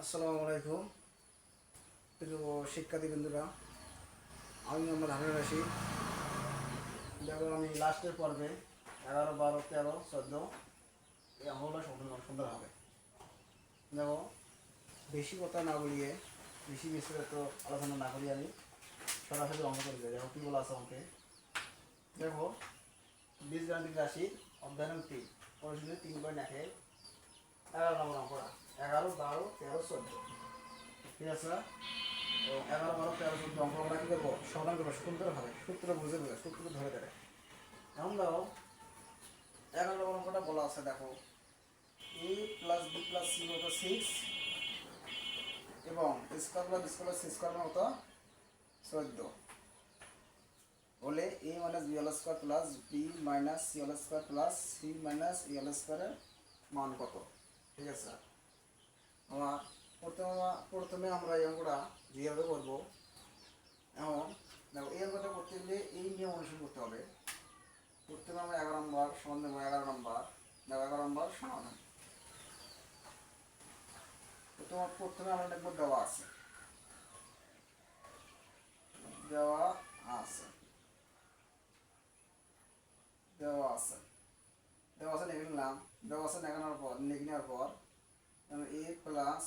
আসসালামু আলাইকুম প্রিয় শিক্ষার্থী বন্ধুরা, আমি মোহাম্মদ হারুন রশিদ। দেখো, আমি লাস্টের পর্বে 11, 12, 13, 14 এই অঙ্কগুলো সুন্দর হবে। দেখো, বেশি কথা না বলিয়ে, বেশি বিস্তারিত আলোচনা না করি, আমি সরাসরি অঙ্ক করে দিই। দেখো কী বলা আছে অঙ্কে। দেখো, বীজগাণিতিক রাশির অধ্যয়ন 3 পরিশোধে 3.1 11 নম্বর অঙ্কটা 11, 12, 13, 14। ঠিক আছে। তো 11, 12, 13, 14 অঙ্ক আমরা কী করবো? সমাধান করবো সুন্দরভাবে, সূত্র বুঝে সূত্র ধরে ধরে। এখন দেখো, 11 নম্বর অঙ্কটা বলা আছে। দেখো, a plus B plus c মতো 6 এবং square plus B square C square মতো 14 বলে a minus B whole square plus B minus C whole square plus C minus A whole স্কোয়ারের মান কত? ঠিক আছে। আমার প্রথমে আমরা এই অঙ্কটা যেভাবে করবো, এখন দেখো, এই অঙ্কটা করতে গেলে এই নিয়ম অনুসরণ করতে হবে। প্রথমে আমরা 11 নম্বর সমান দেবো। 11 নম্বর দেখো, 11 নম্বর সমাধান। তোমার প্রথমে আমরা দেখবো দেওয়া আছে, দেওয়া আছে, দেওয়া আছে, দেওয়া আছে লিখে নিলাম। দেওয়া আছে লিখে নেওয়ার পর এ প্লাস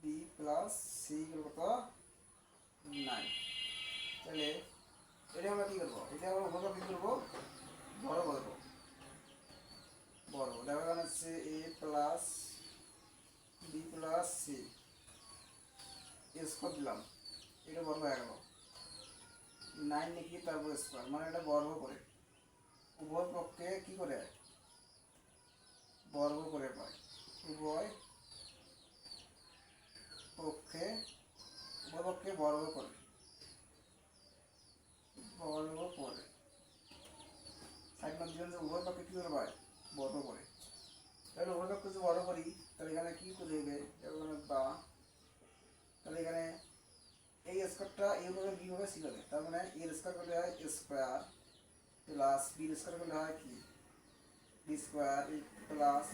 বি প্লাস সি কত? 9। তাহলে এটা আমরা কী করবো? এটা আমরা উপর কী করবো? বড় করবো। বড় দেখো, এখানে হচ্ছে A plus B plus C square দিলাম। এটা বর্গ হয়ে গেল। 9 লিখি, তারপর স্কোয়ার, মানে এটা বর্গ করে উভয় পক্ষে কি করে বর্গ করে পাই। উভয় পক্ষে বর্গ করে সাইড মান দিবেন যে উভয় পক্ষে কী করে পাই? বর্গ করে। তাহলে উভয় পক্ষে যদি বর্গ করি, তাহলে এখানে কী করে দেবে? এখানে বা, তাহলে এখানে এই স্কোয়ারটা এইভাবে বি হবে, সি হবে। তার মানে এর স্কোয়ার করলে হয় স্কোয়ার প্লাস বির স্কোয়ার করলে হয় কি? B square plus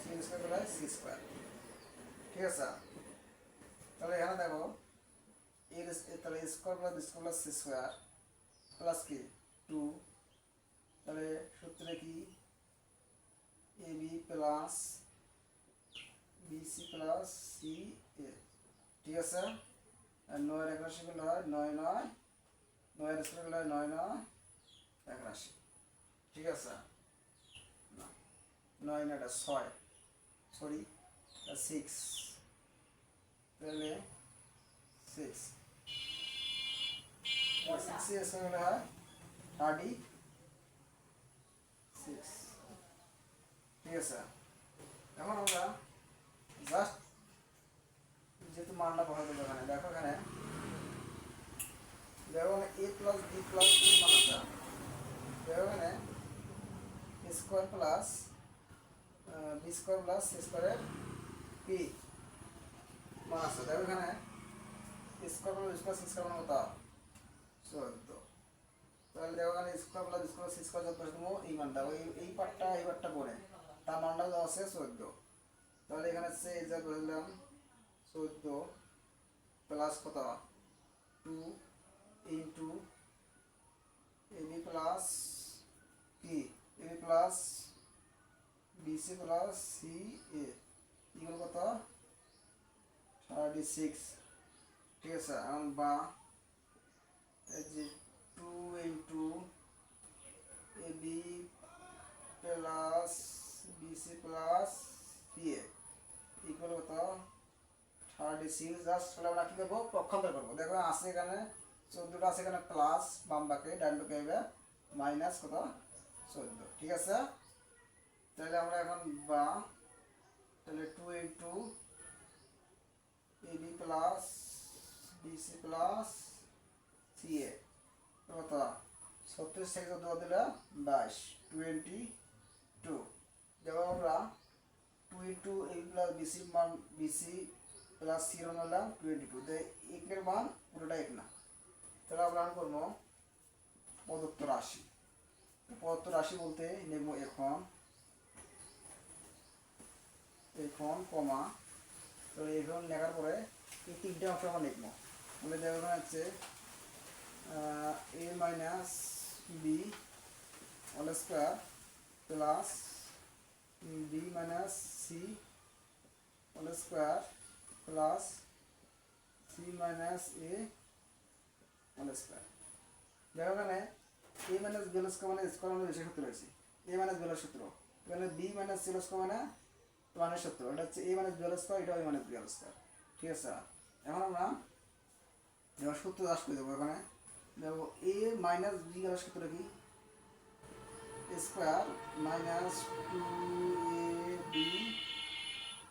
C square করলে হয় সি স্কোয়ার। ঠিক আছে। তাহলে এখানে দেখো, এর তাহলে square plus B square plus C square plus কি 2। তাহলে সূত্রে কি? A B plus BC plus C A. ঠিক আছে। আর 9 এর 81 করলে হয় 9, 9, 9 এর স্কোয়ার করলে হয় 9, 9, 81। ঠিক আছে। 9 এটা 6, সরি 6, তাহলে 6 6 স্কোয়ার করলে হয় 36। ঠিক আছে। এখন আমরা জাস্ট যেহেতু মানটা বসাতে দেবো, এখানে দেখো, এখানে দেখো A plus B plus C মান আছে। দেখো এখানে square plus B square plus C স্কোয়ারের পি মান আছে। দেখো এখানে square plus B square C square মান কত? 14। তাহলে দেখো, এখানে square plus B square C square যত বসাবো এই মানটা, এই পার্টটা পড়ে তার মানটা দেওয়া আছে 14। তাহলে এখানে হচ্ছে এই যা বললাম 14 প্লাস কত? 2 ইন্টু এবি প্লাস কি? AB plus BC plus C A equal কত? 36। ঠিক আছে। এখন বা এই যে 2 into AB plus BC plus C A equal কত? 36। জাস্ট আমরা কী করবো? পক্ষান্তর করবো। দেখো আছে এখানে 14টা আছে, এখানে প্লাস বাম বাকে, ডান বাকে হবে মাইনাস কত? 14। ঠিক আছে। তাহলে আমরা এখন বা, তাহলে 2 into AB plus BC plus C A কত? 36 থেকে 2 দিলে 22, 22। দেখো আমরা 2 ইন্টু এবি প্লাস বিসি মান, বিসি প্লাস সি এর মান হলাম 22। তো একের মান পুরোটা এক না। তাহলে আমরা করবো প্রদত্ত রাশি। প্রদত্ত রাশি বলতে নেব এখন কমা তো এখন লেখার পরে এই তিনটে অংশ আমরা লিখবো। তাহলে দেখো এখানে হচ্ছে A minus B whole square plus B minus C whole square plus C minus A whole square. দেখো এখানে A minus B whole square মানে স্কোয়ার মানে বেশি সূত্র রয়েছে, এ মাইনাস বি হোল সূত্র। এখানে B minus C whole square মানে ওয়ানের সূত্র, এটা হচ্ছে A minus B whole square, এটা A minus B whole square. ঠিক আছে, এখন আমরা এবার সূত্র দাস করে দেবো। এখানে দেখো এ মাইনাস বি হোল সূত্র কি, square minus 2ab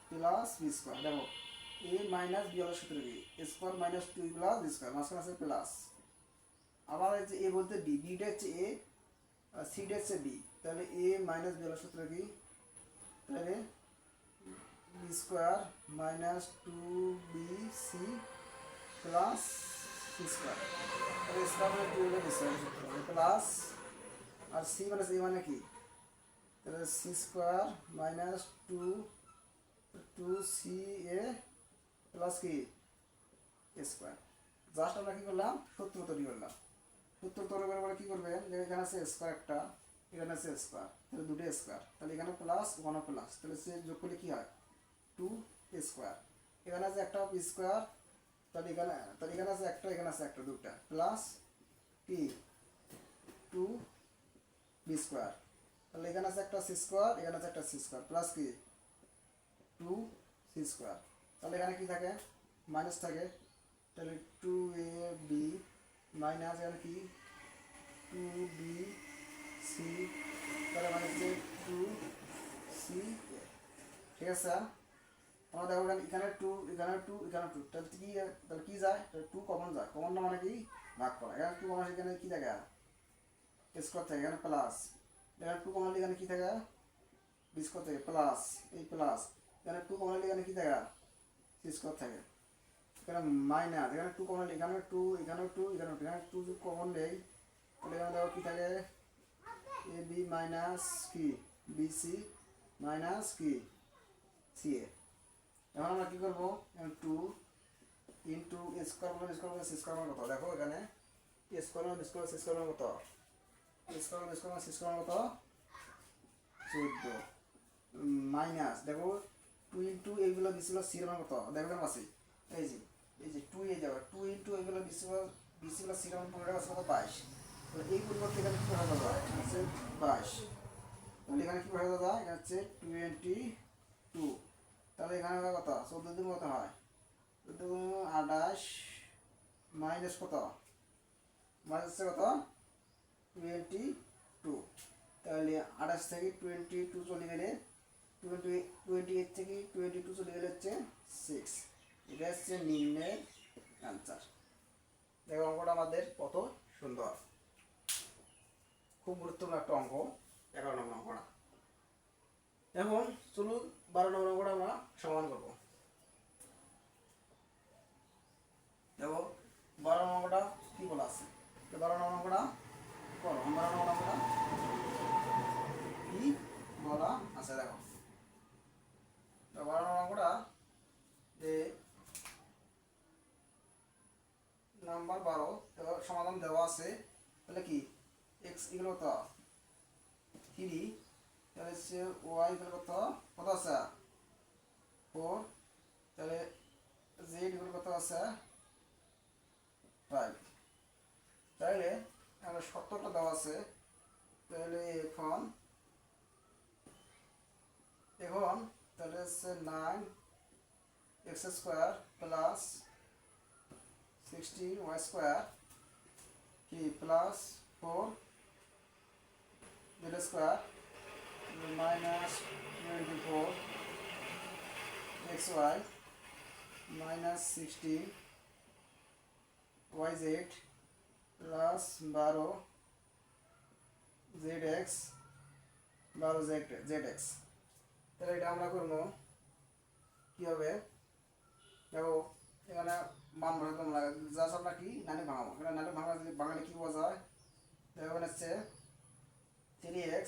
plus B square. দেখো এ মাইনাস বি হল সূত্র কি, square minus 2 plus B square, মাঝখানে আছে প্লাস। আবার হচ্ছে এ বলতে বি, বিটা হচ্ছে এ আর সিটা হচ্ছে বি। তাহলে এ মাইনাস বি হল সূত্র কি, তাহলে B square minus 2bc plus C square. তাহলে স্কোয়ার মানে 2 হলে বি স্কোয়ার সূত্র প্লাস, আর সি মাইনাস এ মানে কি, তাহলে C square minus 2c a plus কি স্কোয়ার। জাস্ট আমরা কি করলাম, সূত্র তৈরি করলাম। সূত্র তৈরি করার পরে কি করবেন, এখানে আছে স্কোয়ার একটা, এখানে আছে স্কোয়ার, তাহলে দুটো স্কোয়ার, তাহলে এখানে প্লাস ওখানে প্লাস, তাহলে সে যোগ করলে কি হয় 2 স্কোয়ার। এখানে আছে একটা স্কোয়ার, তাহলে এখানে আছে একটা, এখানে আছে একটা, দুটা প্লাস কি 2 বি স্কোয়ার। তাহলে এখানে আছে একটা সি স্কোয়ার, এখানে আছে একটা সি স্কোয়ার প্লাস কি 2 সি স্কোয়ার। তাহলে এখানে কি থাকে, মাইনাস থাকে, তাহলে 2ab মাইনাস এখানে কি 2bc, তাহলে মানে হচ্ছে 2ca। ঠিক আছে, আমরা দেখো এখানে 2 এখানে 2 এখানে 2, তাহলে কি যায়, 2 কমন যায়, কমন না মানে কি ভাগ করা। এখানে 2 কমন, এখানে কি থাকে স্কোয়ার থাকে, এখানে প্লাস, এখানে 2 কমন এখানে কি থাকে বি স্কোয়ার থাকে প্লাস এই প্লাস, এখানে 2 কমন এখানে কি থাকে সি স্কোয়ার থাকে, এখানে মাইনাস, এখানে 2 কমন এখানে 2 এখানে 2 এখানে 2, এখানে 2 কমন নেই, তাহলে এখানে দেখো কি থাকে এ বি মাইনাস কি বিসি মাইনাস কি সি এ। এখন আমরা কি করবো, 2 ইন্টু স্কোয়ার বলুন, স্কোয়ার বলুন সি স্কোয়ার মানে কত, দেখো এখানে স্কোয়ার বলুন স্কোয়ার সি স্কোয়ার মানে কত, স্কোয়ার বলুন স্কোয়ার সি স্কোয়ার মানে কত 14 মাইনাস, দেখো 2 ইন্টু এইগুলো দিছিল সি এর মান কত, দেখো কেমন আছে, এই যে 2 এ যাবে, 2 ইন্টু এইগুলো দিছিল বিসি প্লাস সি এর মান পুরোটা আছে কত 22। তো এই পরিবর্তে এখানে কি করা যাবে, হচ্ছে 22, তাহলে এখানে কি করা যাবে, এটা হচ্ছে 22, তাহলে এখানে হবে কত 14 দিন কত হয় 28 মাইনাস কত, মাইনাস কত 22, তাহলে 28 থেকে 22 চলে গেলে 28 থেকে 22 চলে গেলে হচ্ছে 6। এটা হচ্ছে নিম্নের অ্যান্সার। দেখো অঙ্কটা আমাদের কত সুন্দর, খুব গুরুত্বপূর্ণ একটা অঙ্ক, 11 নম্বর অঙ্কটা। এখন চলুন 12 নম্বর অঙ্কটা আমরা সমাধান করবো। দেখো 12 নম্বর অঙ্কটা কি বলা আছে, 12 নম্বর অঙ্কটা করো, 12 নম্বর অঙ্কটা কি বলা আছে দেখো। 12 নম্বর অঙ্কটা যে নাম্বার 12 সমাধান দেওয়া আছে, তাহলে কি এক্স ইকুয়াল কত 3, তাহলে হচ্ছে ওয়াই ইকুয়াল কত কত আছে 4, তাহলে জেড ইকুয়াল কত আছে 5। তাহলে আমরা সত্যটা দেওয়া আছে, তাহলে এখন তাহলে হচ্ছে 9 X square plus 16 Y square কি plus 4 Z square minus 24 X Y minus 16 Y Z plus 12 Z X 12 Z X. তাহলে এটা আমরা করবো কি হবে, দেখো এখানে মান বসাতে লাগে, জাস্ট আমরা কি নানি ভাঙাবো, এখানে নানি ভাঙালে কি পাওয়া যায়, দেখো এখানে হচ্ছে 3x,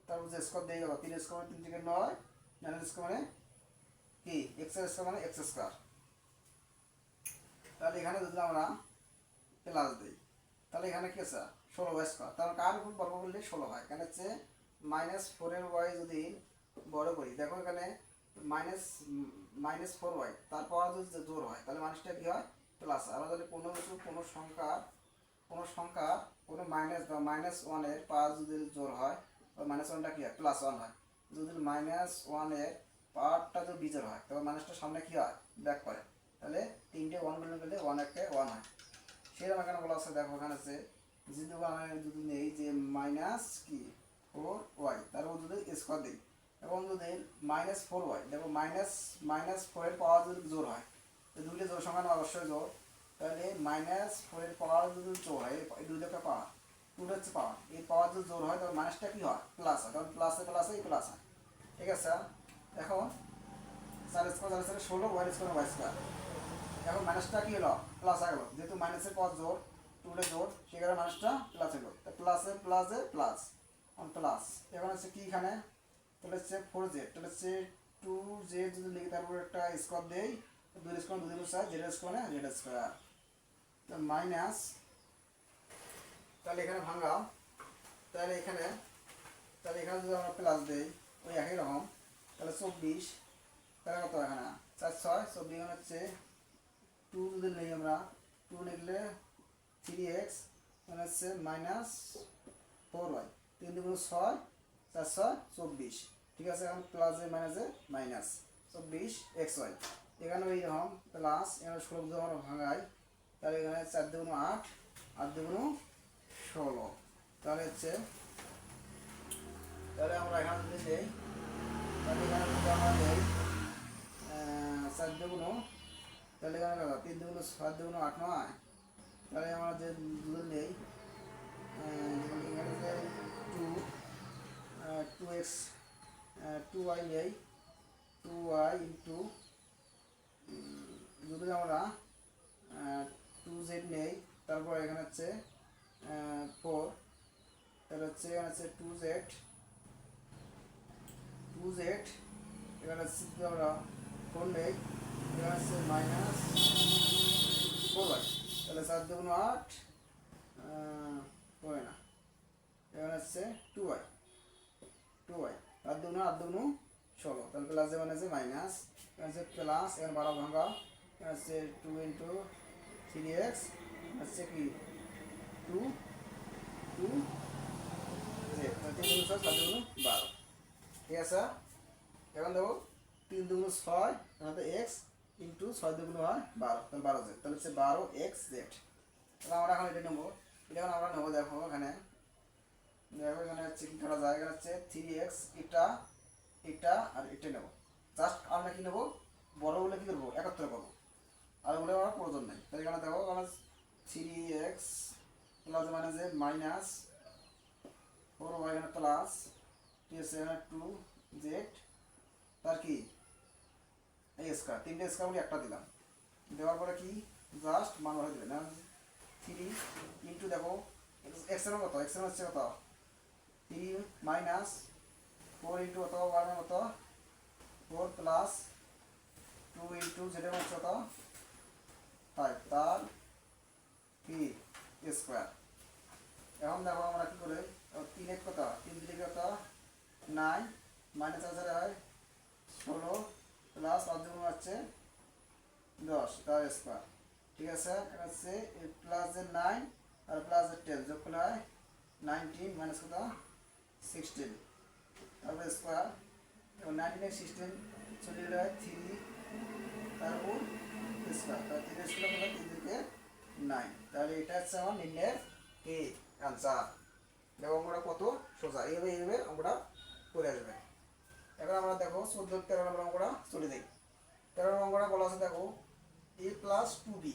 তারপর যে স্কোয়ার দিয়ে গেল 3 স্কোয়ার 3 থেকে 9, 9 স্কোয়ার মানে কি এক্স স্কোয়ার মানে এক্স স্কোয়ার। তাহলে এখানে যদি আমরা প্লাস দিই তাহলে এখানে কি আছে 16y স্কোয়ার, তাহলে কার উপর বর্গ করলে 16 হয়। এখানে হচ্ছে -4y যদি বড় করি, দেখো এখানে -4y তার পাওয়ার যদি জোর হয় তাহলে মানুষটা কি হয় প্লাস। আবার যদি কোনো কিছু কোনো সংখ্যা কোনো মাইনাস বা -1 এর পাওয়ার যদি জোর হয় -1টা কি হয় +1 হয়। যদি -1 এর পাওয়ারটা যদি বিজোড় হয় তবে মানুষটা সামনে কি হয় ব্যাক করে, তাহলে 3টে 1 গেলে 1 একটা 1 হয়। সেরকম এখানে বলা আছে, দেখো এখানে আছে যদি আমি যদি নেই যে -4y তার উপর যদি স্কোয়ার দিই এবং যদি -4y, দেখো -4 এর পাওয়ার যদি জোর হয়, তো দুইটা জোর সংখ্যা অবশ্যই জোর, তাহলে -4 এর পাওয়ার যদি জোর হয় এই দুইটা পাওয়ার 2 হচ্ছে পাওয়ার, এই পাওয়ার যদি জোর হয় তবে মাইনাসটা কি হয় প্লাস হয়, কারণ প্লাসে প্লাস হয়। ঠিক আছে, এখন 4 square 16 y square y square, এখন মাইনাসটা কি হলো প্লাস হয়ে গেল, যেহেতু মাইনাসের পাওয়ার জোর 2 জোর সেই কারণে মাইনাসটা প্লাস হলো, প্লাসে প্লাস প্লাস। এখন হচ্ছে কি এখানে তাহলে হচ্ছে 4z, তাহলে হচ্ছে 2z যদি লিখি তারপর একটা স্কোয়ার দেই 2 স্কোয়ার 2 4 z স্কোয়ার মাইনাস, তাহলে এখানে ভাঙাও, তাহলে এখানে যদি আমরা প্লাস দেই ওই একই রকম, তাহলে 24, তাহলে কত এখানে 4 6 24, এখানে হচ্ছে 2 যদি নেই আমরা 2 লিখলে 3x মানে হচ্ছে -4y, 3 2 6 4 6 24। ঠিক আছে, এখন প্লাসে মাইনাসে মাইনাস 24xy, এখানে ওই রকম প্লাস, এখানে 16 যদি আমরা ভাঙাই তাহলে এখানে 4 2 8 8 2 16, তাহলে হচ্ছে তাহলে আমরা এখানে যদি নেই তাহলে এখানে যদি আমরা নেই 4 2 তাহলে এখানে 3 2 7 2 8 9, তাহলে আমরা যে দুটো নেই এখানে যে 2x 2y নেই 2y ইন্টু যদি আমরা 2z নেই তারপর এখানে হচ্ছে 4, তাহলে হচ্ছে এখানে হচ্ছে 2z এখানে হচ্ছে যদি আমরা 4 নেই এখানে হচ্ছে -4y, তাহলে 4 2 8 হয় না, এখানে হচ্ছে 2y 8 2 8 2 16, তাহলে প্লাস মানে আছে মাইনাস, এখানে হচ্ছে প্লাস, এখানে 12 ভাঙা, এখানে হচ্ছে 2 ইন্টু 3x হচ্ছে কি 2 2 z, 3 2 6 7 2 12। ঠিক আছে, এখন দেখো 3 2 6 তাহলে x ইন্টু 6 2 হয় 12, তাহলে 12z, তাহলে হচ্ছে 12xz। তাহলে আমরা এখন এটা নেবো, এটা এখন আমরা নেবো, দেখো এখানে হচ্ছে কি করা যায়, এখানে হচ্ছে 3x এটা আর এটা নেবো, জাস্ট আমরা কি নেবো বড়গুলো কি করবো একত্র করবো, আর ওগুলো আমার প্রয়োজন নেই। তাহলে এখানে দেখো এখানে 3x প্লাস মানে যে -4y এখানে প্লাস, ঠিক আছে, এখানে 2z তার কি এই স্কয়ার, 3টে স্কয়ার বলে একটা দিলাম, দেওয়ার পরে কি জাস্ট মান বলে দিবেন 3 ইন্টু দেখো x এর কত, x এর হচ্ছে কত 3 মাইনাস 4 ইন্টু কত y এর কত 4 প্লাস 2 ইন্টু z এর হচ্ছে কত 5 তার কি স্কয়ার। এখন দেখো আমরা কি করে 3 এক কত 3 3 কত 9 মাইনাস আছে হয় 16 প্লাস 5 গুণ হচ্ছে 10 তার স্কয়ার। ঠিক আছে, এটা হচ্ছে প্লাস 9 আর প্লাস 10 যোগ করলে হয় 19 মাইনাস কত 16, তারপরে স্কয়ার, এবং 19 16 চলে গেলে 3 তারপর স্কয়ার, তার 3 স্কয়ার করলে 3 থেকে 9, তাহলে এটা হচ্ছে আমার নির্ণয়ের কি आंसर। দেখো আমরা কত সোজা এইভাবে আমরা করে আসবে। এখন আমরা দেখো 14 13 নম্বর অঙ্কটা চলে যাই। 13 নম্বর অঙ্কটা বলা আছে দেখো a প্লাস 2b,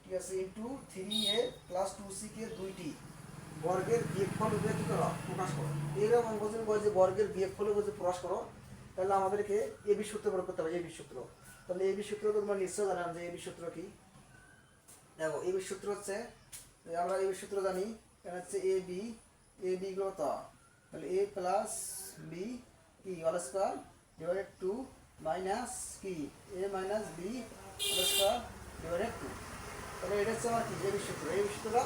ঠিক আছে, ইন্টু 3a প্লাস 2c কে দুইটি বর্গের বিয়োগফল রূপে কি করো প্রকাশ করো। এইরকম অঙ্ক যদি বলে যে বর্গের বিয়োগফল রূপে যদি প্রকাশ করো তাহলে আমাদেরকে এবি সূত্র প্রয়োগ করতে হবে, এবি সূত্র। তাহলে এবি সূত্র তো তোমরা নিশ্চয় জানেন যে এবি সূত্র কি। দেখো এবি সূত্র হচ্ছে আমরা এবি সূত্র জানি, এটা হচ্ছে এবি কত, তাহলে a প্লাস b কি হোল স্কয়ার ডিভাইডেড 2 মাইনাস কি A minus B square divided two. তাহলে এটা হচ্ছে আমার কি এবি সূত্র। এই সূত্রটা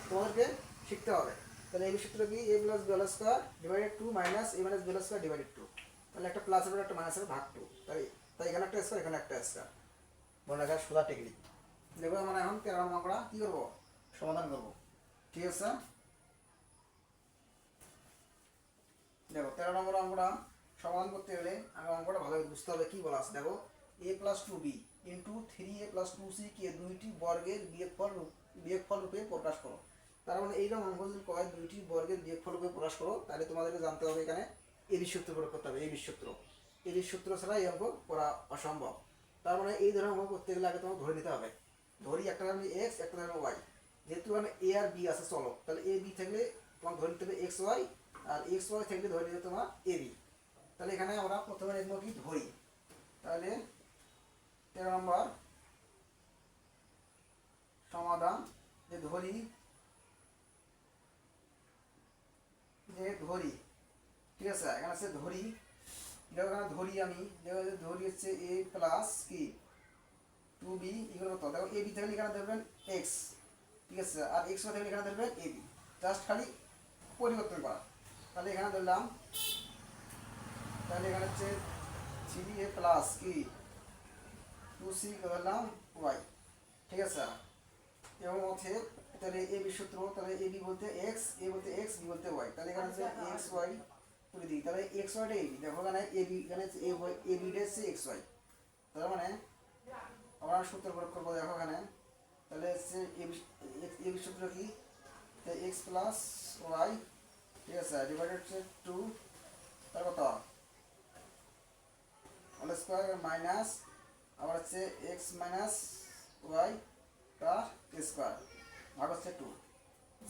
তোমাদেরকে শিখতে হবে। তাহলে এই সূত্র কি A plus B whole square divided two minus A minus B whole square divided two. তাহলে একটা প্লাস হবে একটা মাইনাস হবে ভাগ টু। তাই তাই এখানে একটা স্কোয়ার এখানে একটা স্কোয়ার মনে রাখার সোজা টেকনিক। দেখো আমরা এখন 13 নম্বর অঙ্কটা কী করবো সমাধান করবো। ঠিক আছে, দেখো 13 নম্বর অঙ্কটা সমাধান করতে গেলে আগে অঙ্কটা ভালো বুঝতে হবে কী বলা আছে। দেখো A plus two B into 3a plus 2c কে দুইটি বর্গের বিয়োগফল রূপে প্রকাশ করো। তার মানে এইরকম অঙ্ক যদি কয় দুইটি বর্গের বিয়োগফল রূপে প্রকাশ করো, তাহলে তোমাদেরকে জানতে হবে এখানে এবি সূত্র প্রয়োগ করতে হবে। এবি সূত্র, এবি সূত্র ছাড়া এই অঙ্ক করা অসম্ভব। তার মানে এই ধরনের অঙ্ক করতে গেলে আগে তোমাকে ধরে নিতে হবে। ধরি একটা ধরনের এক্স একটা ধরনের ওয়াই, যেহেতু মানে এ আর বি আছে চলো, তাহলে এ বি থাকলে তোমাকে ধরে নিতে হবে এক্স ওয়াই, আর এক্স ওয়াই থাকলে ধরে নিতে তোমার এ বি। তাহলে এখানে আমরা প্রথমে লিখব কি ধরি। তাহলে 13 নম্বর সমাধান যে ধরি ঠিক আছে, এখানে আছে ধরি। এখানে ধরি আমি ধরি হচ্ছে এ প্লাস কি টু বি ইকুয়াল কত। দেখো এ বি থাকলে এখানে ধরবেন এক্স, ঠিক আছে, আর এক্স ওয়াই থাকলে এখানে ধরবেন এ বি, জাস্ট খালি পরিবর্তন করা। তাহলে এখানে ধরলাম, তাহলে এখানে হচ্ছে 3a প্লাস কি 2c ধরলাম ওয়াই, ঠিক আছে। এবং হচ্ছে তাহলে এ বি সূত্র, তাহলে এ বি বলতে এক্স, এ বলতে এক্স, বি বলতে ওয়াই। তাহলে এখানে হচ্ছে এক্স ওয়াই করে দিই। তাহলে এক্স ওয়াইটা এ বি, দেখো এখানে এ বি, এখানে হচ্ছে এ বিটা হচ্ছে এক্স ওয়াই। তার মানে আমরা সূত্র প্রয়োগ করবো। দেখো এখানে তাহলে হচ্ছে এ বি সূত্র কি এক্স প্লাস ওয়াই, ঠিক আছে, ডিভাইডেড হচ্ছে টু, তার কত হোল স্কোয়ার মাইনাস আবার হচ্ছে এক্স মাইনাস ওয়াই তার স্কোয়ার ভাগ হচ্ছে টু।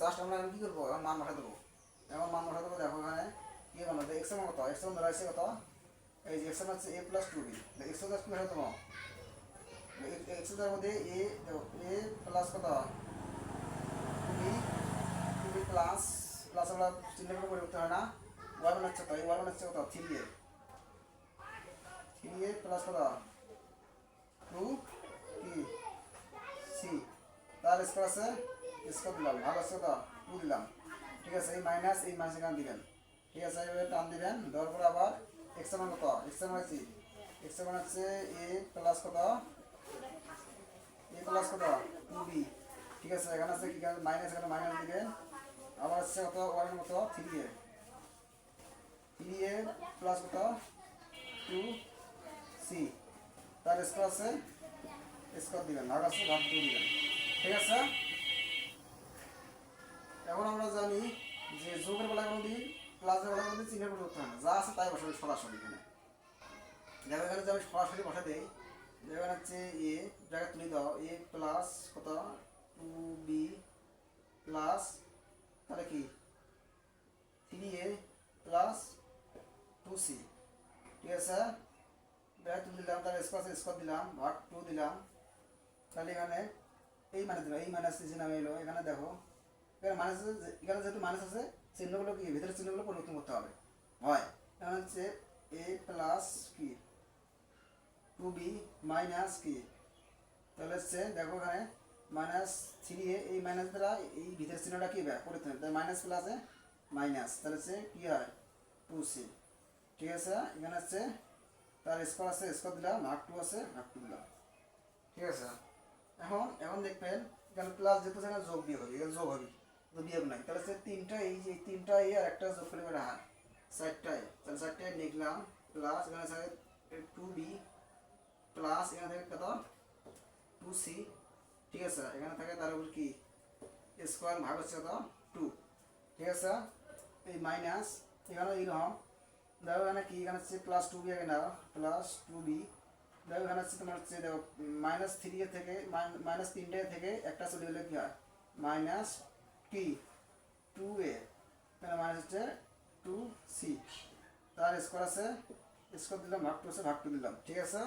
জাস্ট আমরা এখন কী করবো, এখন মান বসা দেবো। এখন মান বসা দেবো। দেখো এখানে কী বানাবো, এক্স এর কত, এক্স এর ধরা হচ্ছে কত, এই যে এক্স এর হচ্ছে A plus two B, x এর প্লাস কত, এক্স এর মধ্যে এ এ প্লাস কত টু বি প্লাস প্লাস আমরা চিহ্নগুলো পরিবর্তন হয় না, ওয়াই মানে হচ্ছে কত, এই ওয়াই মানে হচ্ছে কত 3a, 3a প্লাস কত টু কি সি, তার স্কোয়ার আছে স্কোয়ার দিলাম, ভাগ আছে কত টু দিলাম, ঠিক আছে। এই মাইনাস এখানে দিবেন, ঠিক আছে, এইভাবে টান দিবেন। দেওয়ার পরে আবার এক্স এর মান কত, এক্স এর মান হচ্ছে এক্স এর মান হচ্ছে এ প্লাস কত, এ প্লাস কত টু বি, ঠিক আছে। এখানে আছে কি মাইনাস, এখানে মাইনাস দিবেন। আবার হচ্ছে কত ওয়াই এর মতো 3a, 3a প্লাস কত টু সি, তার স্কোয়ার আছে স্কোয়ার দিবেন, ভাগ আছে ভাগ টু দিবেন, ঠিক আছে। এখন আমরা জানি যে যোগের বেলায় কোনো দিন প্লাসের বেলায় কোনো দিন চিহ্নের পরিবর্তন হয় না, যা আছে তাই বসাবে সরাসরি। এখানে দেখো এখানে যে আমি সরাসরি বসা দিই, এখানে হচ্ছে এ জায়গায় তুলে দাও, এ প্লাস কত টু বি প্লাস তাহলে কি 3a প্লাস টু সি, ঠিক আছে, জায়গায় তুলে দিলাম। তাহলে স্কোয়ার দিলাম, ভাগ টু দিলাম। তাহলে এখানে এই মাইনাস দিলাম, এই মাইনাস নিচে নামে এলো। এখানে দেখো এখানে মাইনাস আছে, এখানে যেহেতু মাইনাস আছে চিহ্নগুলো কি ভিতরের চিহ্নগুলো পরিবর্তন করতে হবে হয়। এখানে হচ্ছে এ প্লাস কি টু বি মাইনাস কি, তাহলে হচ্ছে দেখো এখানে মাইনাস 3a, এই মাইনাস দ্বারা এই ভিতরের চিহ্নটা কি পরিবর্তন হবে, তাই মাইনাস প্লাসে মাইনাস, তাহলে হচ্ছে কি হয় টু সি, ঠিক আছে। এখানে হচ্ছে তার স্কোয়ার আছে স্কোয়ার দিলাম, ভাগ টু আছে ভাগ টু দিলাম, ঠিক আছে। এখন দেখবেন এখানে প্লাস যেহেতু এখানে যোগ বিয়োগ হবে, এখানে যোগ হবে তো বিয়োগ নাই, তাহলে হচ্ছে তিনটা এই যে তিনটা এ আর একটা যোগ করে বেড়া হয় চারটায়, তাহলে চারটায় লিখলাম প্লাস এখানে আছে টু বি প্লাস এখানে থাকে কত টু সি, ঠিক আছে। এখানে থাকে তার উপর কি স্কোয়ার ভাগ হচ্ছে কত টু, ঠিক আছে। এই মাইনাস এখানে এইরকম দেখো এখানে কি, এখানে হচ্ছে প্লাস টু বি আগে নাও, প্লাস টু বি দেখো এখানে হচ্ছে তোমার হচ্ছে দেখো মাইনাস 3a থেকে মাইনাস 3টে থেকে একটা চলে গেলে কি হয় মাইনাস কি 2a, এখানে মাইনাস হচ্ছে 2c, তার স্কোয়ার আছে স্কোয়ার দিলাম, ভাগ টু আছে ভাগ টু দিলাম, ঠিক আছে।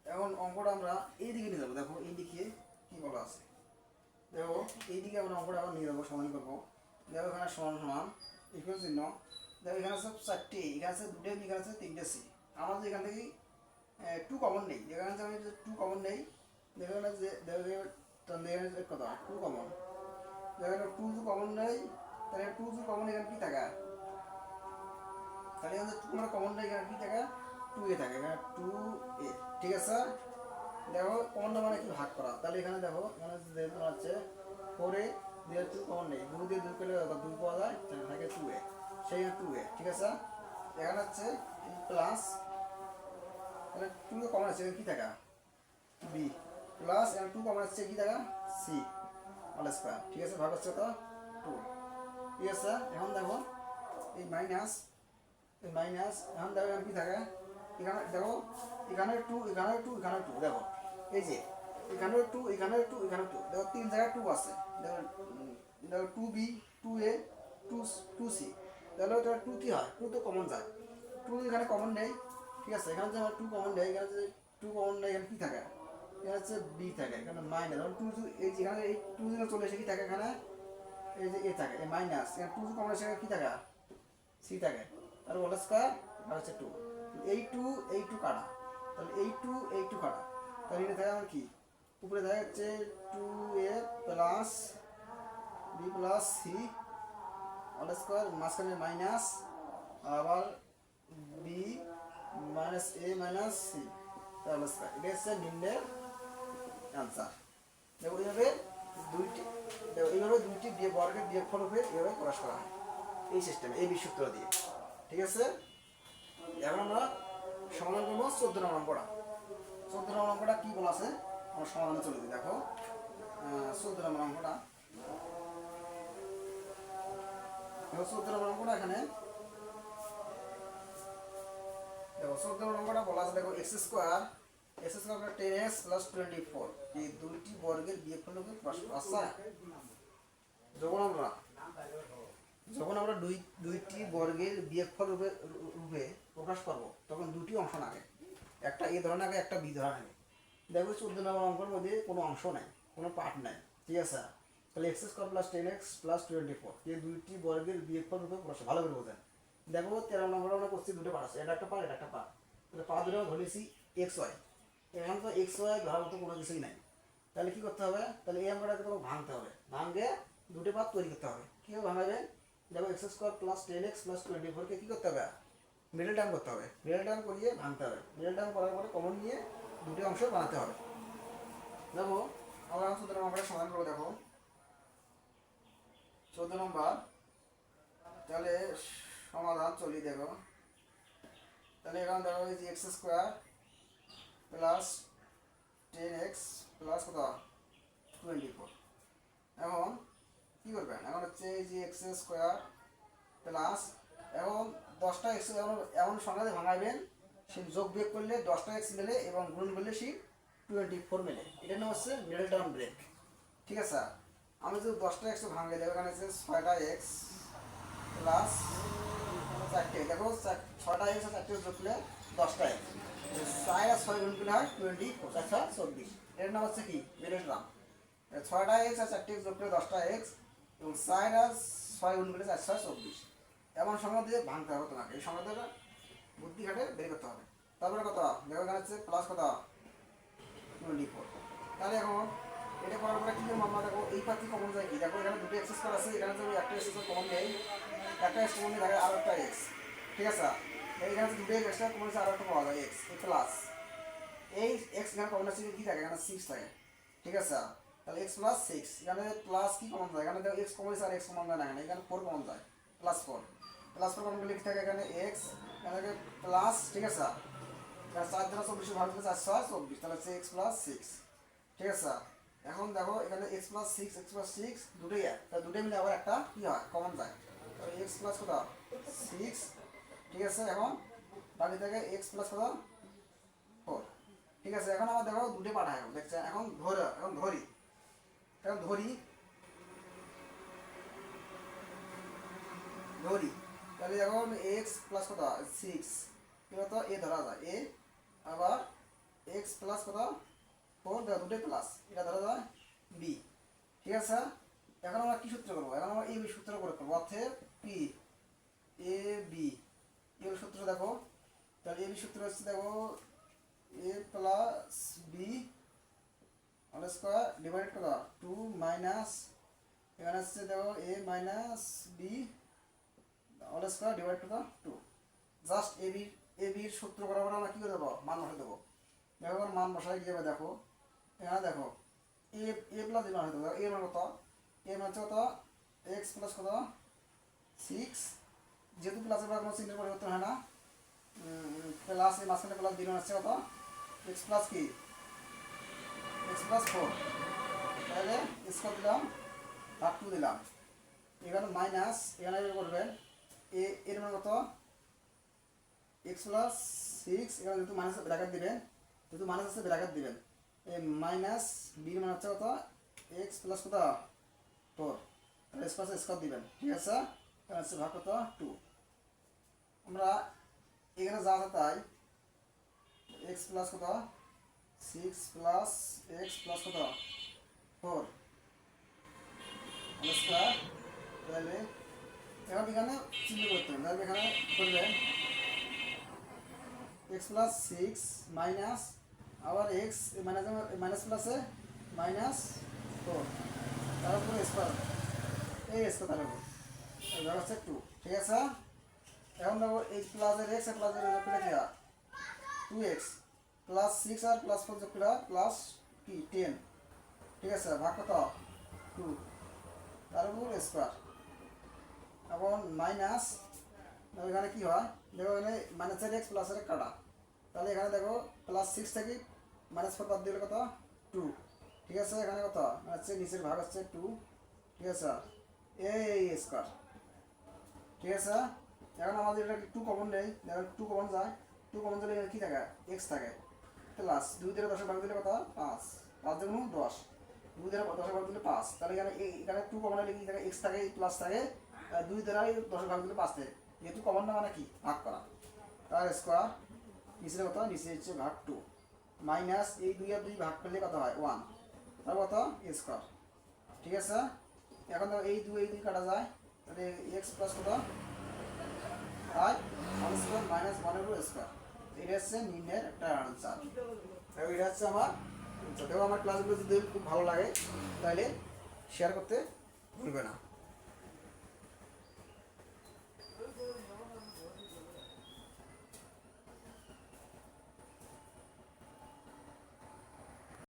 এখন অঙ্কটা আমরা এই দিকে নিয়ে যাবো। দেখো এই দিকে কি বলা আছে, দেখো এই দিকে আমরা অঙ্কটা আবার নিয়ে যাবো, সমান করবো। দেখো এখানে সমান সমান ইকুয়াল চিহ্ন, দেখো এখানে আছে 4টে, এখানে আছে 2টে বি, এখানে আছে 3টে সি। আমাদের এখান থেকে 2 কমন নেই, যেখানে আছে আমি 2 কমন নেই, যেখানে যে দেখো তাহলে এখানে কত 2 কমন, যেখানে 2 কমন নেই তাহলে 2 কমন এখানে কি থাকে, তাহলে এখানে 2 কমন নেই, এখানে কি থাকে 2 এ থাকে, এখানে 2 এ। ঠিক আছে, দেখো কমন না মানে কি ভাগ করা, তাহলে এখানে দেখো এখানে যেহেতু আছে 4 এ যেহেতু কমন নেই, 2 দিয়ে 2 করলে 2 পাওয়া যায়, তাহলে থাকে 2 এ, সেই 2 এ। ঠিক আছে, এখানে হচ্ছে প্লাস, তাহলে 2 কমন আছে কি থাকে বি, প্লাস এখানে 2 কমন আছে কি থাকে সি অল স্কয়ার। ঠিক আছে, ভাগ হচ্ছে তো 2। ঠিক আছে, এখন দেখো এই মাইনাস, এই মাইনাস, এখন দেখো এখানে কি থাকে, এখানে দেখো এখানে 2, এখানে 2, এখানে 2, দেখো এই যে এখানে 2, এখানে 2, এখানে 2, দেখো 3 জায়গায় 2 আছে, দেখো দেখো 2b, 2a, 2c, তাহলে এটা 2 কি হয়, 2 তো কমন যায়, 2 এখানে কমন নেই। ঠিক আছে, এখানে যে 2 কমন নেই, এখানে যে 2 কমন নেই, এখানে কি থাকে, এখানে হচ্ছে b থাকে, এখানে মাইনাস, ধরুন 2 এই যে এখানে এই 2 যেখানে চলে এসে কি থাকে, এখানে এই যে এ থাকে, এই মাইনাস, এখানে 2 কমন এসে কি থাকে সি থাকে, আর হোল স্কয়ার আর হচ্ছে 2, এই 2 কাটা, তাহলে এই 2 কাটা, তাহলে এটা থাকে আমার কি, উপরে থাকে হচ্ছে 2a plus B plus C whole square, মাঝখানে মাইনাস, আবার B minus A minus C whole square. এটা হচ্ছে নিম্নের অ্যান্সার। দেখো এইভাবে দুইটি, দেখো এইভাবে দুইটি বর্গের বিয়োগফল রূপে এইভাবে প্রকাশ করা হয় এই সিস্টেমে, এই সূত্র দিয়ে। ঠিক আছে, এখন আমরা সমাধান করবো 14 নম্বর অঙ্কটা। 14 নম্বর অঙ্কটা কি বলা আছে আমরা সমাধানে চলে দিই। দেখো 14 নম্বর অঙ্কটা, দেখো 14 নম্বর অঙ্কটা এখানে দেখো 14 নম্বর অঙ্কটা বলা আছে, দেখো এক্স স্কোয়ার 10x প্লাস 24, এই দুইটি বর্গের বিয়োগফলকে আচ্ছা যখন আমরা দুইটি বর্গের বিয়োগফল রূপে প্রকাশ করব, তখন দুটি অংশ লাগে, একটা এ ধরনের আগে, একটা বি ধরনের আগে। দেখো 14 নম্বর অঙ্কের মধ্যে কোনো অংশ নাই, কোনো পার্ট নাই। ঠিক আছে, তাহলে x square plus 10x plus 24, এই দুইটি বর্গের বিয়োগফল রূপে প্রকাশ, ভালো করে বোঝেন। দেখো 13 নম্বর আমরা করছি দুটো পার্ট আছে, এটা একটা পার্ট, এটা একটা পার্ট, তাহলে পার্ট দুটো ধরেছি এক্স ওয়াই, এখন তো এক্স ওয়াই ধরার মতো কোনো কিছুই নাই, তাহলে কি করতে হবে, তাহলে এই অঙ্কটাকে তোমাকে ভাঙতে হবে, ভাঙে দুটো পার্ট তৈরি করতে হবে। কীভাবে ভাঙাবে, দেখো X square plus 10x plus 24কে কী করতে হবে, মিডল টার্ম করতে হবে, মিডল টার্ম করিয়ে ভাঙতে হবে, মিডল টার্ম করার পরে কমন নিয়ে দুটি অংশ বানাতে হবে। দেখো আমরা 14 নম্বরটা সমাধান করবো। দেখো 14 নম্বর, তাহলে সমাধান চলি। দেখো তাহলে এখন দেখো এই যে x square plus 10x plus কত 24, এখন কী করবেন, এখন হচ্ছে এই যে এক্স স্কোয়ার প্লাস, এখন 10টা এক্স এমন সংখ্যাতে ভাঙাবেন সে যোগ বিয়োগ করলে 10টা এক্স মেলে এবং গুণ করলে সে 24 মেলে, এটা নাম হচ্ছে মিডল টার্ম ব্রেক। ঠিক আছে, আমি যদি 10টা এক্স ভাঙে দেবো, এখানে হচ্ছে 6টা এক্স প্লাস 4টে, দেখো 6টা এক্স আর 4টে যোগ করলে 10টা এক্স, 4 আর 6 গুণ করলে হয় 24, 4 24, এর নাম হচ্ছে কি মিডল টার্ম। 6টা এক্স আর 4টে যোগ করলে 10টা এক্স এবং 4 আর 6 গুণ করলে 4 24, এমন সংখ্যা দিয়ে ভাঙতে হবে তোমাকে, এই সংখ্যাটা বুদ্ধি ঘাটে বের করতে হবে। তারপরে কত, দেখো এখানে হচ্ছে প্লাস কত 24, তাহলে এখন এটা করার পরে কি করবো আমরা, দেখো এই পাখি কমন যায় কি, দেখো এখানে দুটো এক্স স্কোয়ার আছে, এখানে যদি একটা এক্স স্কোয়ার কমন নেই, একটা এক্স কমন নেই, থাকে আর একটা এক্স। ঠিক আছে, এখানে দুটো এক্সট্রা কমন আছে, আর একটা পাওয়া যায় এক্স, এই প্লাস এই এক্স এখানে কমন আছে কি থাকে, এখানে 6 থাকে। ঠিক আছে, তাহলে এক্স প্লাস 6, এখানে প্লাস কি কমন যায়, এখানে দেখো এক্স কমন আছে আর এক্স কমন যায় না, এখানে 4 কমন যায়, প্লাস 4 কমন করলে কি থাকে, এখানে এক্স, এখানে প্লাস। ঠিক আছে, 4 দ্বারা 24 ভাগ করলে 4 6 24, তাহলে হচ্ছে এক্স প্লাস 6। ঠিক আছে, এখন দেখো এখানে এক্স প্লাস 6 দুটোই এক, তাহলে দুটোই মিলে আবার একটা কি হয় কমন যায়, তাহলে এক্স প্লাস কত 6। ঠিক আছে, এখন বাকি থাকে এক্স প্লাস কত 4। ঠিক আছে, এখন আমার দেখো দুটো পাঠায় দেখছে, এখন ধরি তাহলে এখন এক্স প্লাস কত 6, কত এ ধরা যায় এ, আবার এক্স প্লাস কত 4, দুটোই প্লাস, এটা ধরা যায় বি। ঠিক আছে, এখন আমরা কি সূত্র করবো, এখন আমরা এই সূত্র প্রয়োগ করবো, অর্থাৎ পি এ বি হচ্ছে দেখো A plus B whole square divide কত 2 মাইনাস এখানে হচ্ছে দেখো A minus B whole square divide কত 2 জাস্ট এ বির সূত্র বরাবর আমরা কী করে দেবো মান বসাই দেবো দেখো এবার মান বসাই কীভাবে দেখো এখানে দেখো এ এ প্লাস বি মান হতে দেবো এর মান কত এ মান হচ্ছে কত এক্স প্লাস কত 6 যেহেতু প্লাসের পর কোনো চিহ্নের পরিবর্তন হয় না প্লাস এই মাঝখানে প্লাস বি মান হচ্ছে কত এক্স প্লাস কি এক্স প্লাস 4 তাহলে স্কোয়ার দিলাম ভাগ 2 দিলাম এখানে মাইনাস এখানে করবেন এ এর মান কত এক্স প্লাস 6 এখানে যেহেতু মাইনাস ব্র্যাকেট দিবেন যেহেতু মাইনাস আছে ব্র্যাকেট দিবেন এই মাইনাস বির মান হচ্ছে কত এক্স প্লাস কত 4 তাহলে এক্স প্লাস স্কোয়ার দিবেন ঠিক আছে তাহলে হচ্ছে ভাগ কত 2 আমরা এখানে যা আছে তাই এক্স প্লাস কত 6 প্লাস এক্স প্লাস কত 4 স্কোয়ার তাহলে এখন এখানে চিহ্ন করতে হবে তাহলে এখানে করবেন এক্স প্লাস 6 মাইনাস আবার এক্স মাইনাস প্লাসে মাইনাস 4 তারপর স্কোয়ার এই স্কোয়ার তার উপর এবার হচ্ছে 2 ঠিক আছে এখন দেখো এই প্লাসের এক্স আর প্লাসের যোগ করে কি হয় 2x প্লাস 6 আর প্লাস 4 যোগ করে প্লাস কি 10 ঠিক আছে ভাগ কত 2 তার উপর স্কোয়ার এখন মাইনাস এখানে কি হয় দেখো এখানে মাইনাসের এক্স প্লাসের কাটা তাহলে এখানে দেখো প্লাস 6 থেকে মাইনাস 4 বাদ দিলে কত 2 ঠিক আছে এখানে কত হচ্ছে নিচের ভাগ হচ্ছে 2 ঠিক আছে এই স্কোয়ার ঠিক আছে এখন আমাদের এটা 2 কমন নেই দেখো 2 কমন যায় 2 কমন দিলে কি থাকে x থাকে প্লাস 2 দিয়ে 10 ভাগ দিলে কত 5 5 গুণ 10 2 দিয়ে 10 ভাগ দিলে 5 তাহলে এখানে 2 কমন হলে কি থাকে x থাকে প্লাস থাকে 2 দ্বারা 10 ভাগ দিলে 5 থাকে যেহেতু কমন না মানে কি ভাগ করা তার স্কোয়ার নিচে কত নিচে হচ্ছে ভাগ 2 মাইনাস এই 2 আর 2 ভাগ করলে কত হয় 1 তার কত স্কোয়ার ঠিক আছে এখন তো এই 2 কাটা যায় তাহলে x প্লাস কত আর হোল স্কোয়ার মাইনাস 1 এর স্কোয়ার এটা হচ্ছে নিম্নের একটা আনসার এটা হচ্ছে আমার দেখো আমার ক্লাসগুলো যদি খুব ভালো লাগে তাহলে শেয়ার করতে ভুলবে না।